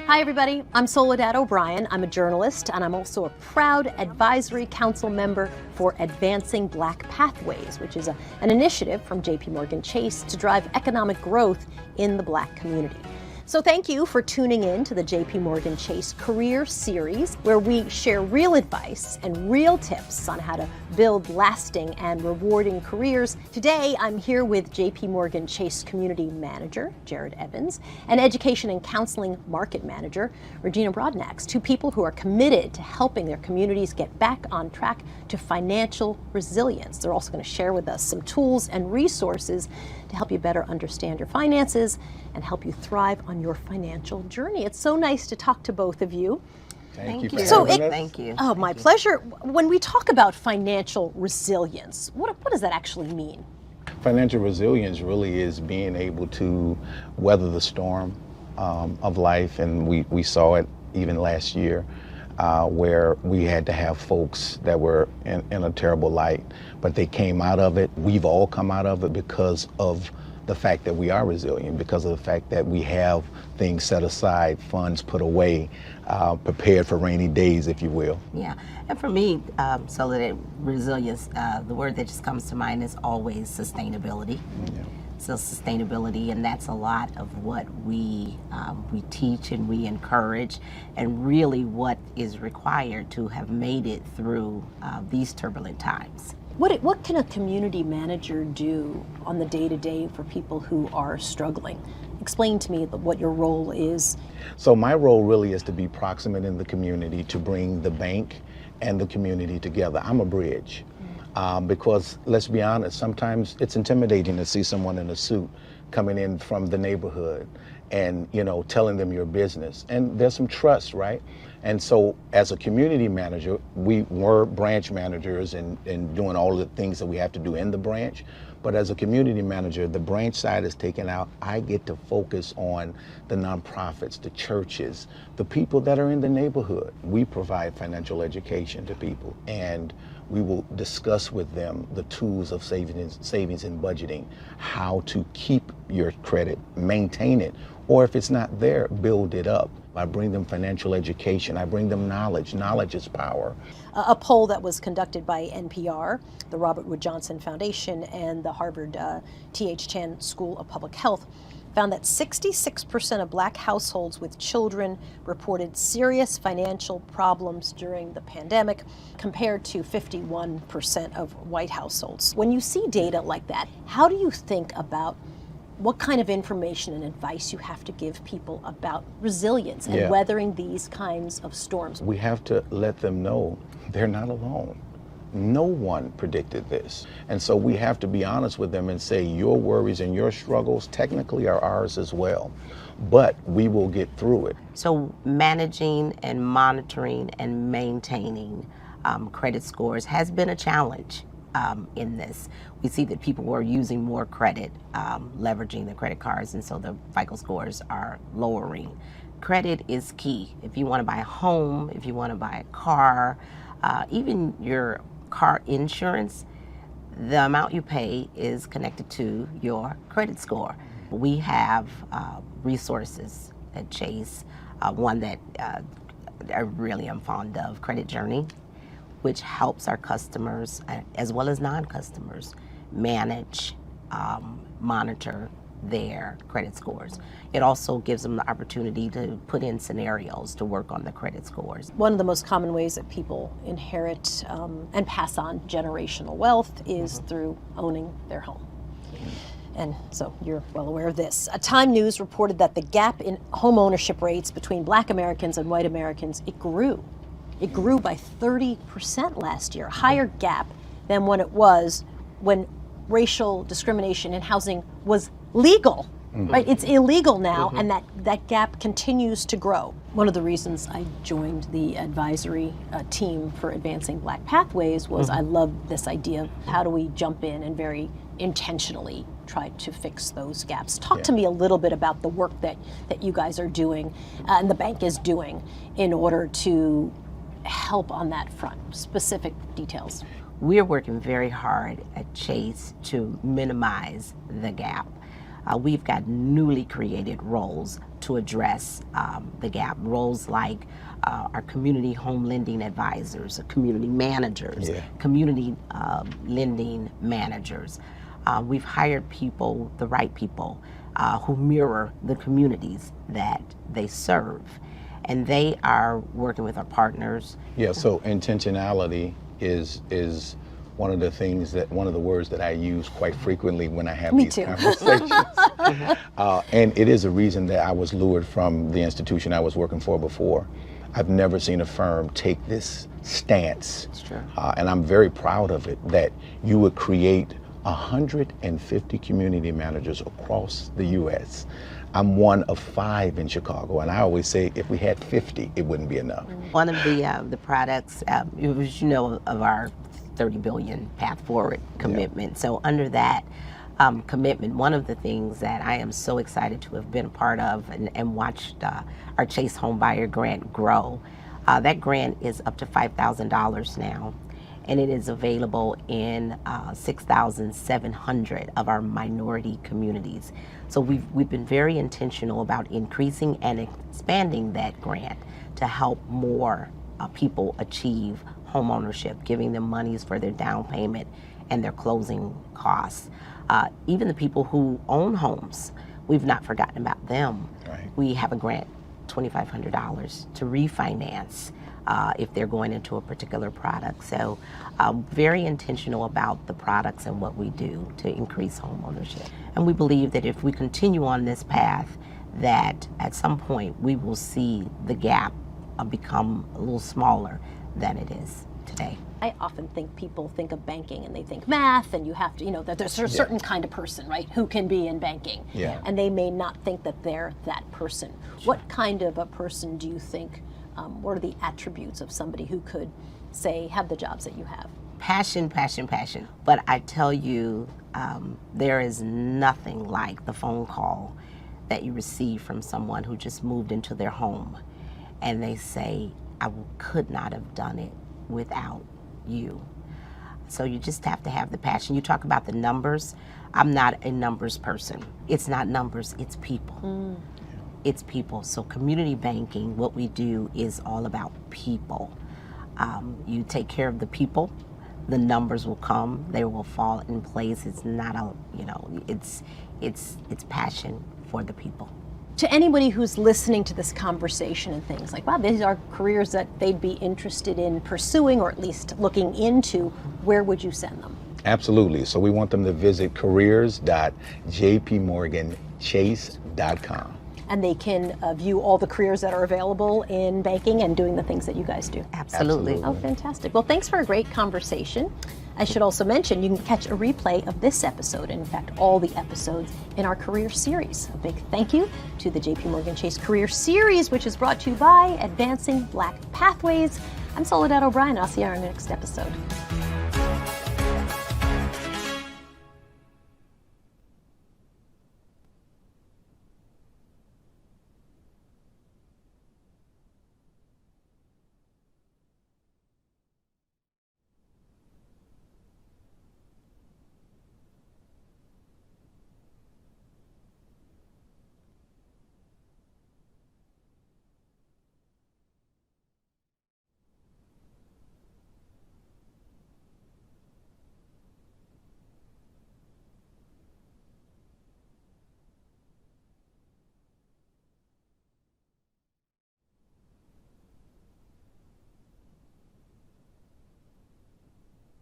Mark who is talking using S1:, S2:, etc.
S1: Hi everybody, I'm Soledad O'Brien. I'm a journalist and I'm also a proud advisory council member for Advancing Black Pathways, which is an initiative from JPMorgan Chase to drive economic growth in the Black community. So thank you for tuning in to the JPMorgan Chase Career Series, where we share real advice and real tips on how to build lasting and rewarding careers. Today, I'm here with JPMorgan Chase Community Manager, Jared Evans, and Education and Counseling Market Manager, Regina Broadnax, two people who are committed to helping their communities get back on track to financial resilience. They're also going to share with us some tools and resources to help you better understand your finances and help you thrive on your financial journey. It's so nice to talk to both of you.
S2: Thank you.
S3: Thank you.
S1: Oh, my pleasure. When we talk about financial resilience, what does that actually mean?
S2: Financial resilience really is being able to weather the storm of life, and we saw it even last year where we had to have folks that were in a terrible light, but they came out of it. We've all come out of it because of the fact that we are resilient, because of the fact that we have things set aside, funds put away, prepared for rainy days, if you will.
S3: Yeah, and for me, Soledad, resilience, the word that just comes to mind is always sustainability. Yeah. So sustainability, and that's a lot of what we teach and we encourage, and really what is required to have made it through these turbulent times.
S1: What can a community manager do on the day-to-day for people who are struggling? Explain to me what your role is.
S2: So my role really is to be proximate in the community, to bring the bank and the community together. I'm a bridge. Because let's be honest, sometimes it's intimidating to see someone in a suit coming in from the neighborhood and, telling them your business. And there's some trust, right? And so as a community manager, we were branch managers and doing all the things that we have to do in the branch. But as a community manager, the branch side is taken out. I get to focus on the nonprofits, the churches, the people that are in the neighborhood. We provide financial education to people, and we will discuss with them the tools of savings and budgeting, how to keep your credit, maintain it, or if it's not there, build it up. I bring them financial education. I bring them knowledge. Knowledge is power.
S1: A poll that was conducted by NPR, the Robert Wood Johnson Foundation, and the Harvard T.H. Chan School of Public Health found that 66% of Black households with children reported serious financial problems during the pandemic, compared to 51% of white households. When you see data like that, how do you think about what kind of information and advice you have to give people about resilience and weathering these kinds of storms?
S2: We have to let them know they're not alone. No one predicted this. And so we have to be honest with them and say your worries and your struggles technically are ours as well, but we will get through it.
S3: So managing and monitoring and maintaining credit scores has been a challenge. In this, we see that people were using more credit, leveraging their credit cards, and so the FICO scores are lowering. Credit is key. If you want to buy a home, if you want to buy a car, even your car insurance, the amount you pay is connected to your credit score. We have resources at Chase, one that I really am fond of, Credit Journey, which helps our customers as well as non-customers manage, monitor their credit scores. It also gives them the opportunity to put in scenarios to work on the credit scores.
S1: One of the most common ways that people inherit and pass on generational wealth is through owning their home. And so you're well aware of this. Time News reported that the gap in home ownership rates between Black Americans and white Americans, it grew. It grew by 30% last year, a higher gap than when it was when racial discrimination in housing was legal. Right? It's illegal now, and that gap continues to grow. One of the reasons I joined the advisory team for Advancing Black Pathways was I love this idea of how do we jump in and very intentionally try to fix those gaps. Talk to me a little bit about the work that you guys are doing and the bank is doing in order to help on that front, specific details.
S3: We're working very hard at Chase to minimize the gap. We've got newly created roles to address the gap. Roles like our community home lending advisors, community managers, community lending managers. We've hired people, the right people, who mirror the communities that they serve. And they are working with our partners.
S2: Yeah, so intentionality is one of the words that I use quite frequently when I have
S1: Me
S2: these
S1: too.
S2: conversations. And it is a reason that I was lured from the institution I was working for before. I've never seen a firm take this stance.
S3: That's true.
S2: And I'm very proud of it, that you would create 150 community managers across the U.S. I'm one of 5 in Chicago, and I always say if we had 50, it wouldn't be enough.
S3: One of the products, it was, of our 30 billion Path Forward commitment. So under that commitment, one of the things that I am so excited to have been a part of and watched our Chase Home Buyer Grant grow. That grant is up to $5,000 now, and it is available in 6,700 of our minority communities. So we've been very intentional about increasing and expanding that grant to help more people achieve home ownership, giving them monies for their down payment and their closing costs. Even the people who own homes, we've not forgotten about them.
S2: Right.
S3: We have a grant, $2,500 to refinance if they're going into a particular product. So very intentional about the products and what we do to increase home ownership. And we believe that if we continue on this path, that at some point we will see the gap become a little smaller than it is today.
S1: I often think people think of banking and they think math, and you have to, that there's a certain kind of person, right, who can be in banking.
S2: Yeah.
S1: And they may not think that they're that person. What kind of a person do you think, what are the attributes of somebody who could, say, have the jobs that you have?
S3: Passion, passion, passion. But I tell you, there is nothing like the phone call that you receive from someone who just moved into their home and they say, I could not have done it without you. So you just have to have the passion. You talk about the numbers. I'm not a numbers person. It's not numbers, it's people. It's people. So community banking, what we do is all about people. You take care of the people, the numbers will come, they will fall in place. It's not a, it's passion for the people.
S1: To anybody who's listening to this conversation and things like, wow, these are careers that they'd be interested in pursuing or at least looking into, where would you send them?
S2: Absolutely. So we want them to visit careers.jpmorganchase.com.
S1: And they can view all the careers that are available in banking and doing the things that you guys do.
S3: Absolutely.
S1: Oh, fantastic. Well, thanks for a great conversation. I should also mention you can catch a replay of this episode, and in fact all the episodes in our career series. A big thank you to the JPMorgan Chase Career Series, which is brought to you by Advancing Black Pathways. I'm Soledad O'Brien. I'll see you on our next episode.